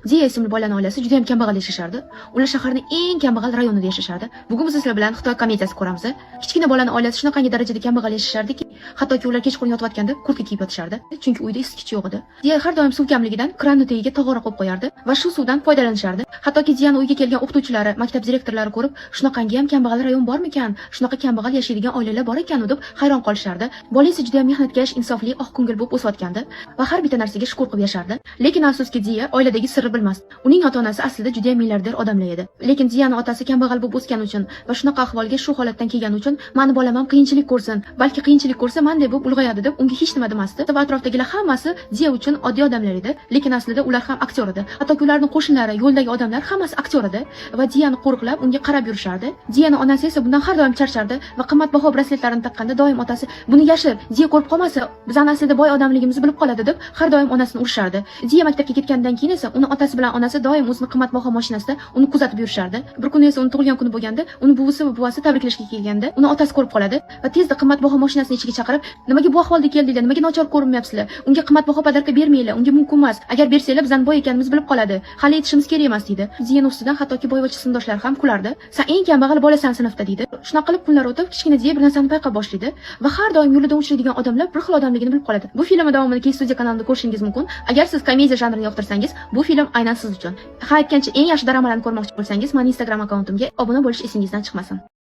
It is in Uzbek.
Ziya ismli bolaning oilasi juda ham kambag'al yashashardi. Ular shaharning eng kambag'al rayonida yashardi. Bugun biz sizlar bilan Xitoy komediyasi ko'ramiz. Kichkina bolaning oilasi shunaqangi darajada kambag'al yashashardiki, hattoki ular kechqurun yotayotganda kurtka kiyib yotishardi, chunki uyda isitgich yo'q edi. Ziya har doim suv kamligidan kranning tagiga tog'ora qo'yib qo'yardi va shu suvdan foydalanishardi. Hattoki Ziyani uyga kelgan o'qituvchilari, maktab direktorlari ko'rib, shunaqangi ham kambag'al rayon bormikan, shunaqa kambag'al yashaydigan oilalar bor ekan deb hayron qolishardi. Bola esa juda ham mehnatkash, insofli, oqko'ngil bo'lib o'sayotgandi va har bitta narsaga shukur qilib yashardi. Lekin afsuski Ziya oiladagi sirni bilmasdi. Uning ota-onasi aslida juda ham milliarder odamlar edi. Lekin Ziyaning otasi kambag'al bo'lib o'sgani uchun va shunaqa ahvolga shu holatdan kelgani uchun, "Mani bolam ham qiyinchilik ko'rsin, balki qiyinchilik ko'rsa menday bo'lib ulg'ayadi" deb unga hech nima demasdi. Va atrofdagilar hammasi Ziya uchun oddiy odamlar edi, lekin aslida ular ham aktyor edi. Hattoki ularning qo'shnilari, yo'ldagi odamlar hammasi aktyor edi va Ziyani qo'riqlab unga qarab yurishardi. Ziyaning onasi esa bundan har doim charchardi va qimmatbaho brasletlarini taqqanda doim otasi "Buni yashir, Ziya ko'rib qolmasa, bizning aslida boy odamligimizni bilib qoladi" deb har doim onasini urishardi. Ziya maktabga ketgandan keyin esa uni otasi bilan onasi doim o'zining qimmatbaho mashinasida uni kuzatib yurishardi. Bir kuni esa uni tug'ilgan kuni bo'lganda, uni buvisi va buvasi tabriklashga kelganda, uni otasi ko'rib qoladi va tezda qimmatbaho mashinasining ichiga chaqirib, "Nimaga bu ahvolda keldinglar? Nimaga nochor ko'rinmayapsizlar? Unga qimmatbaho podarka bermanglar, unga mumkin emas. Agar bersanglar bizning boy ekanimizni bilib qoladi. Hali yetishimiz kerak emas" deydi. Ziyaning ustidan hattoki boyvachcha sinfdoshlar ham kulardi. "Sen eng kambag'al bolasan sinfda" deydi. Shunaqa qilib kunlar o'tib, kichkina Ziya bir narsani payqab boshlaydi va har doim yo'lida uchraydigan odamlar bir xil odamligini bilib qoladi. Bu filmning davomini K-Studio kanalida ko'rishingiz mumkin. Agar siz komediya janrini yoqtirsangiz, bu film aynan siz uchun. Ha, aytgancha eng yaxshi dramalarni ko'rmoqchi bo'lsangiz, mening Instagram akkauntimga obuna bo'lish esingizdan chiqmasin.